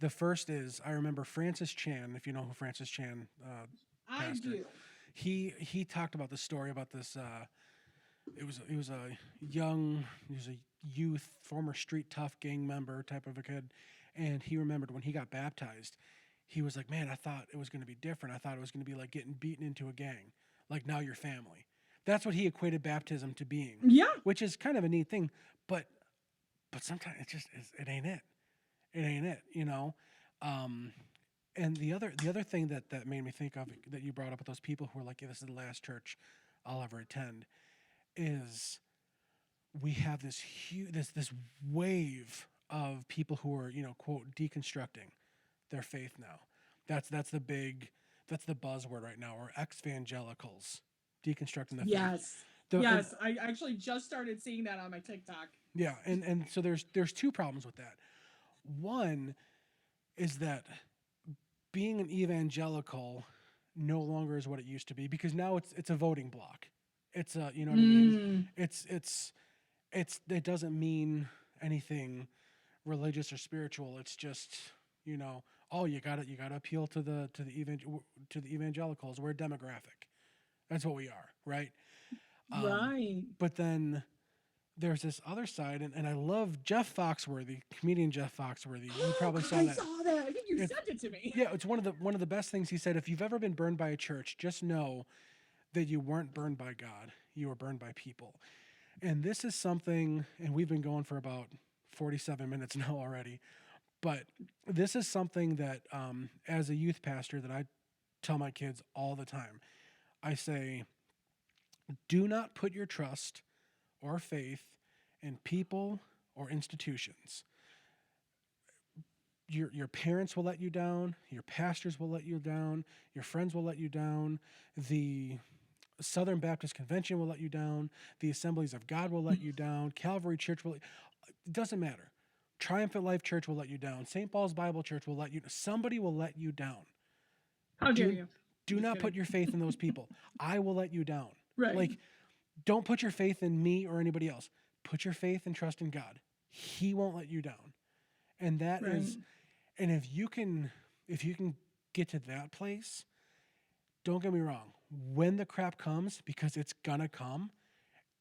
the first is, I remember Francis Chan, if you know who Francis Chan, pastor. I do. He talked about the story about this. He was a youth, former street tough gang member type of a kid, and he remembered when he got baptized, he was like, man, I thought it was going to be different. I thought it was going to be like getting beaten into a gang. Like, now you're family. That's what he equated baptism to being. Yeah. Which is kind of a neat thing, but sometimes it ain't it. It ain't it, And the other thing that made me think of, that you brought up with those people who were like, yeah, this is the last church I'll ever attend, is we have this huge this wave of people who are, quote, deconstructing their faith now. That's the buzzword right now, or ex-evangelicals deconstructing the faith. Yes. I actually just started seeing that on my TikTok. Yeah, and so there's two problems with that. One is that being an evangelical no longer is what it used to be, because now it's a voting block. It's a, you know what I mean? It doesn't mean anything religious or spiritual. It's just, oh, you got to appeal to the evangelicals. We're a demographic. That's what we are, right? Right. But then there's this other side, and I love Jeff Foxworthy, comedian Jeff Foxworthy. You probably saw that. I saw that. I think you sent it to me. Yeah, it's one of the best things he said. If you've ever been burned by a church, just know that you weren't burned by God. You were burned by people. And this is something, and we've been going for about 47 minutes now already, but this is something that, as a youth pastor, that I tell my kids all the time. I say, do not put your trust or faith in people or institutions. Your parents will let you down. Your pastors will let you down. Your friends will let you down. The Southern Baptist Convention will let you down. The Assemblies of God will let you down. Calvary Church will. It doesn't matter. Triumphant Life Church will let you down. St. Paul's Bible Church will let you. Somebody will let you down. How dare you? Do not put your faith in those people. I will let you down. Right. Like, don't put your faith in me or anybody else. Put your faith and trust in God. He won't let you down. And that is, and if you can get to that place, don't get me wrong. When the crap comes, because it's gonna come,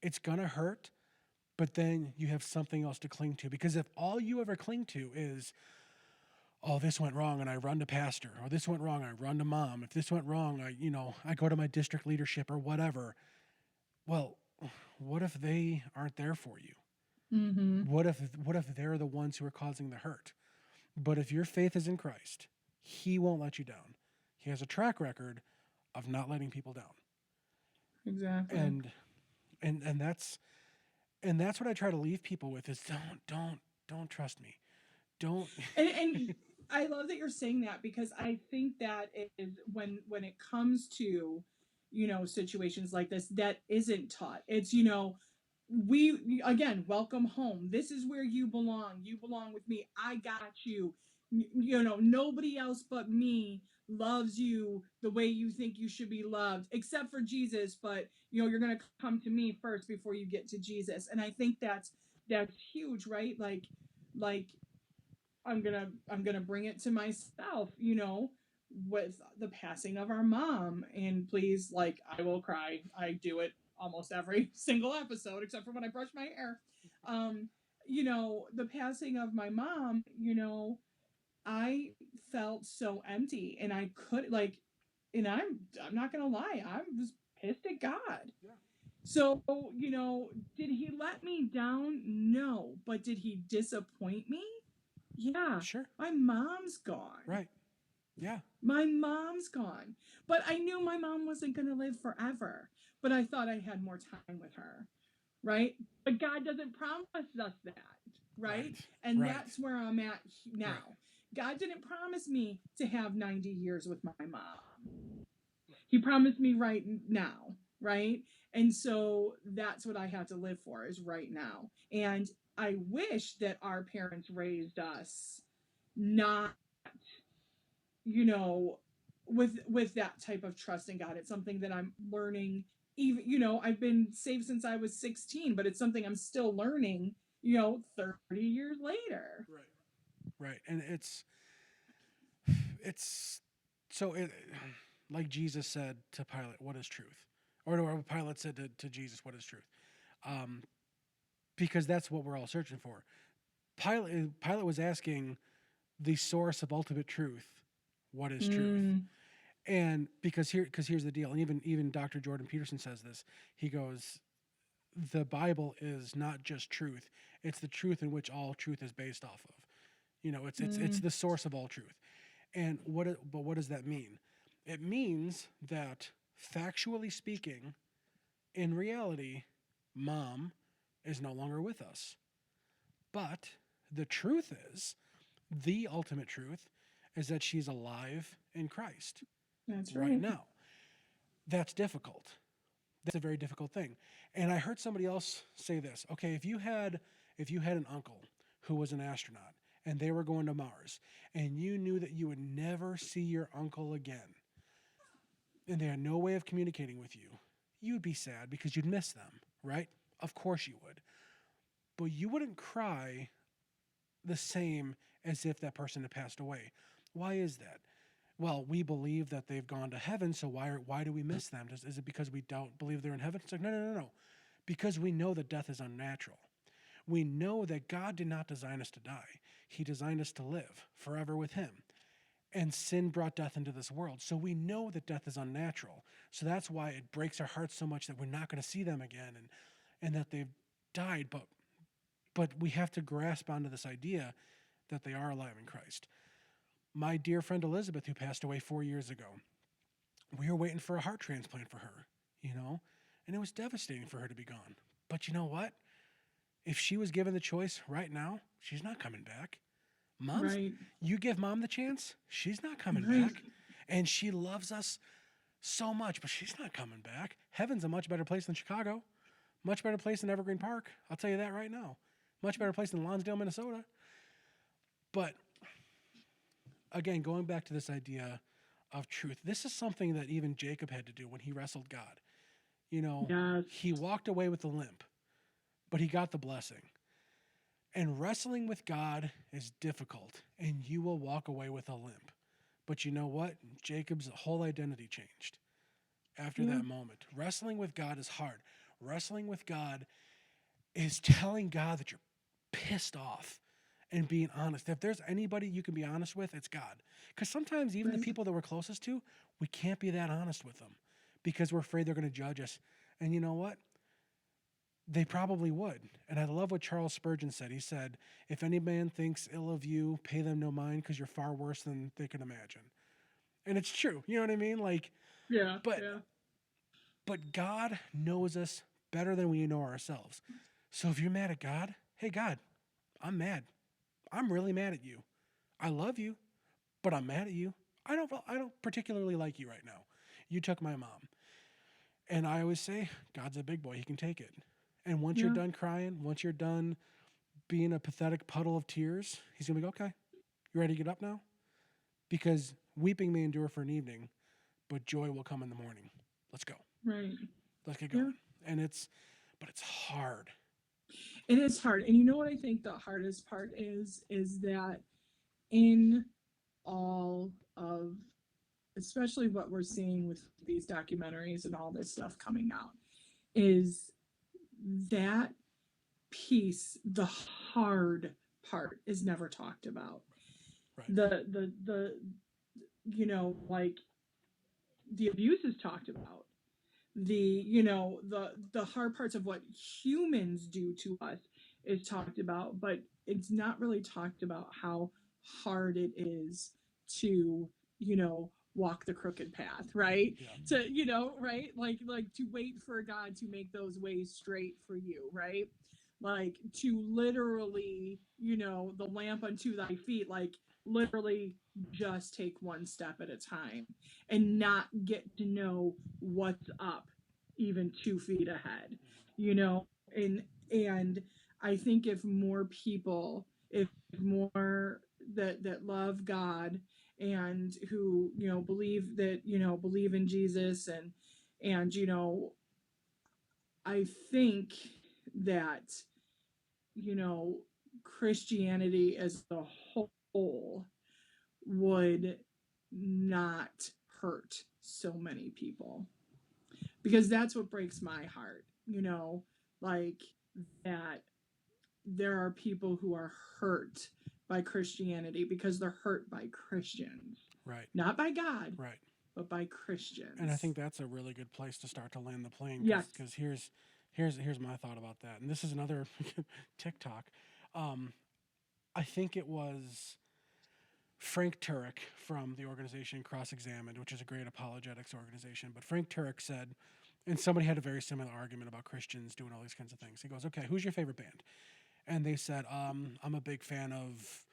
it's gonna hurt, but then you have something else to cling to. Because if all you ever cling to is, oh, this went wrong and I run to pastor, or this went wrong, I run to mom. If this went wrong, I go to my district leadership or whatever. Well, what if they aren't there for you? Mm-hmm. What if they're the ones who are causing the hurt? But if your faith is in Christ, he won't let you down. He has a track record of not letting people down. Exactly. And that's what I try to leave people with is don't trust me. Don't. And I love that you're saying that, because I think that is when it comes to, situations like this, that isn't taught. It's, we again, welcome home. This is where you belong. You belong with me. I got you. You know, nobody else but me loves you the way you think you should be loved, except for Jesus. But you know, you're gonna come to me first before you get to Jesus. And I think that's huge, right? Like I'm gonna bring it to myself, you know, with the passing of our mom. And please, like, I will cry. I do it almost every single episode, except for when I brush my hair. Um, you know, the passing of my mom, you know, I felt so empty, and I could like, and I'm not gonna lie, I was pissed at God. Yeah. So, you know, did he let me down? No. But did he disappoint me? Yeah. Sure. My mom's gone. Right. Yeah. My mom's gone. But I knew my mom wasn't going to live forever. But I thought I had more time with her. Right? But God doesn't promise us that. Right. Right? And Right. that's where I'm at Right. now. God didn't promise me to have 90 years with my mom. He promised me right now, right? And so that's what I have to live for, is right now. And I wish that our parents raised us not, you know, with that type of trust in God. It's something that I'm learning. Even, you know, I've been saved since I was 16, but it's something I'm still learning, you know, 30 years later. Right. Right. And it's so it like Jesus said to Pilate, what is truth? Or Pilate said to Jesus, what is truth? Um, because that's what we're all searching for. Pilate was asking the source of ultimate truth, what is truth? Mm, And because here's the deal, and even Dr. Jordan Peterson says this. He goes, the Bible is not just truth; it's the truth in which all truth is based off of. You know, it's mm, the source of all truth. And what does that mean? It means that factually speaking, in reality, mom is no longer with us. But the truth is, the ultimate truth is that she's alive in Christ that's right right. now. That's difficult. That's a very difficult thing. And I heard somebody else say this. Okay, if you had an uncle who was an astronaut and they were going to Mars and you knew that you would never see your uncle again and they had no way of communicating with you, you'd be sad because you'd miss them, right? Of course you would. But you wouldn't cry the same as if that person had passed away. Why is that? Well, we believe that they've gone to heaven, so why do we miss them? Is it because we don't believe they're in heaven? It's like, no, no, no, no. Because we know that death is unnatural. We know that God did not design us to die. He designed us to live forever with Him. And sin brought death into this world. So we know that death is unnatural. So that's why it breaks our hearts so much that we're not going to see them again and that they've died. But we have to grasp onto this idea that they are alive in Christ. My dear friend Elizabeth, who passed away 4 years ago, we were waiting for a heart transplant for her, you know, and it was devastating for her to be gone. But you know what? If she was given the choice right now, she's not coming back. Mom's, Right. you give mom the chance, she's not coming Right. back. And she loves us so much, but she's not coming back. Heaven's a much better place than Chicago, much better place than Evergreen Park. I'll tell you that right now. Much better place than Lonsdale, Minnesota. But again, going back to this idea of truth, this is something that even Jacob had to do when he wrestled God. You know, Yes. he walked away with a limp, but he got the blessing. And wrestling with God is difficult, and you will walk away with a limp. But you know what? Jacob's whole identity changed after Yeah. that moment. Wrestling with God is hard. Wrestling with God is telling God that you're pissed off and being honest. If there's anybody you can be honest with, it's God. Because sometimes even the Right. people that we're closest to, we can't be that honest with them because we're afraid they're going to judge us. And you know what? They probably would. And I love what Charles Spurgeon said. He said, if any man thinks ill of you, pay them no mind because you're far worse than they can imagine. And it's true. You know what I mean? Like, Yeah. but Yeah. but God knows us better than we know ourselves. So if you're mad at God, hey God, I'm mad. I'm really mad at you. I love you, but I'm mad at you. I don't particularly like you right now. You took my mom. And I always say, God's a big boy, he can take it. And once you're Yeah. done crying, once you're done being a pathetic puddle of tears, he's going to be okay. You ready to get up now? Because weeping may endure for an evening, but joy will come in the morning. Let's go. Right. Let's get Yeah. going. And but it's hard. It is hard. And you know what I think the hardest part is that in all of, especially what we're seeing with these documentaries and all this stuff coming out, is that piece, the hard part, is never talked about. Right. The like the abuse is talked about, the hard parts of what humans do to us is talked about, but it's not really talked about how hard it is to walk the crooked path, right? Yeah. To right, like to wait for God to make those ways straight for you, right? Like to literally, the lamp unto thy feet, like literally just take one step at a time and not get to know what's up even 2 feet ahead, you know? And I think if more people, if more that love God and who, believe in Jesus, and I think that, you know, Christianity as a whole would not hurt so many people, because that's what breaks my heart, like that there are people who are hurt by Christianity because they're hurt by Christians, Right. not by God, Right. but by Christians. And I think that's a really good place to start to land the plane. Yes. Because here's my thought about that. And this is another TikTok. I think it was Frank Turek from the organization Cross Examined, which is a great apologetics organization. But Frank Turek said, and somebody had a very similar argument about Christians doing all these kinds of things. He goes, "Okay, who's your favorite band?" And they said, "I'm a big fan of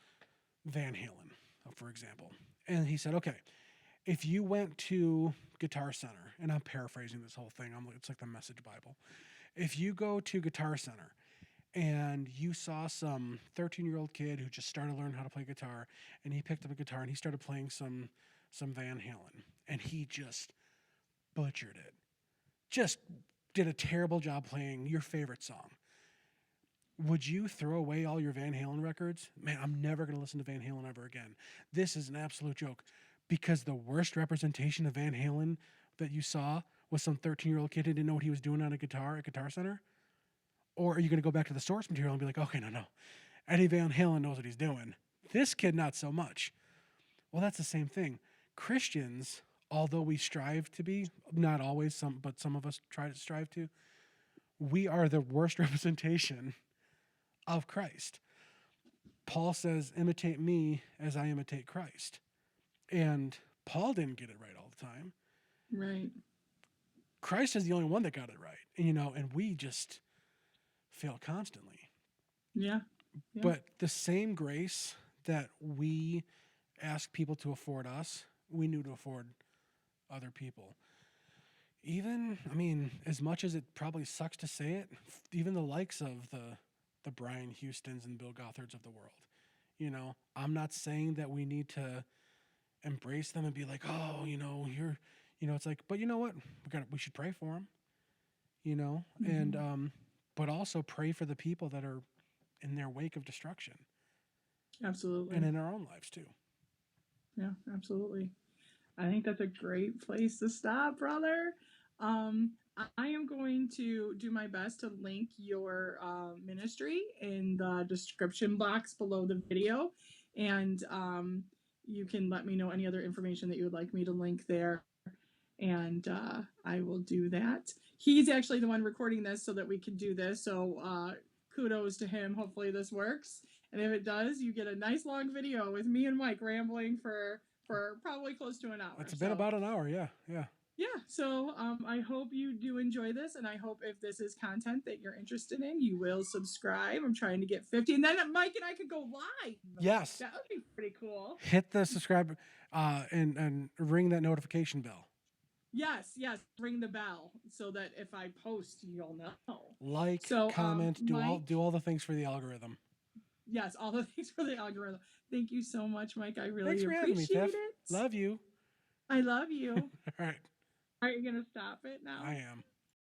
Van Halen, for example." And he said, "Okay, if you went to Guitar Center," and I'm paraphrasing this whole thing, it's like the Message Bible. If you go to Guitar Center and you saw some 13-year-old kid who just started learning how to play guitar, and he picked up a guitar and he started playing some Van Halen, and he just butchered it, just did a terrible job playing your favorite song, would you throw away all your Van Halen records? Man, I'm never going to listen to Van Halen ever again. This is an absolute joke. Because the worst representation of Van Halen that you saw was some 13-year-old kid who didn't know what he was doing on a guitar at Guitar Center? Or are you going to go back to the source material and be like, okay, no. Eddie Van Halen knows what he's doing. This kid, not so much. Well, that's the same thing. Christians, although we strive to be, not always, but some of us try to strive to, we are the worst representation of Christ. Paul says, imitate me as I imitate Christ. And Paul didn't get it right all the time. Right. Christ is the only one that got it right. And we just fail constantly. Yeah. But the same grace that we ask people to afford us, we knew to afford other people. Even, as much as it probably sucks to say it, even the likes of the Brian Houstons and Bill Gothards of the world. I'm not saying that we need to embrace them and be like, oh, you're, it's like, but you know what? We should pray for them, Mm-hmm. and but also pray for the people that are in their wake of destruction. Absolutely. And in our own lives too. Yeah, absolutely. I think that's a great place to stop, brother. I am going to do my best to link your ministry in the description box below the video. And you can let me know any other information that you would like me to link there. And I will do that. He's actually the one recording this so that we can do this. So kudos to him. Hopefully this works. And if it does, you get a nice long video with me and Mike rambling for probably close to an hour. It's been about an hour, yeah. Yeah, so I hope you do enjoy this, and I hope if this is content that you're interested in, you will subscribe. I'm trying to get 50, and then Mike and I could go live. Yes. That would be pretty cool. Hit the subscribe and ring that notification bell. Yes, ring the bell so that if I post, you'll know. Like, So, comment, Mike, do all the things for the algorithm. yes, all the things for the algorithm. Thank you so much, Mike. I Thanks really for having me, appreciate Tiff. it. Love you. I love you. All right. Are you going to stop it now? I am.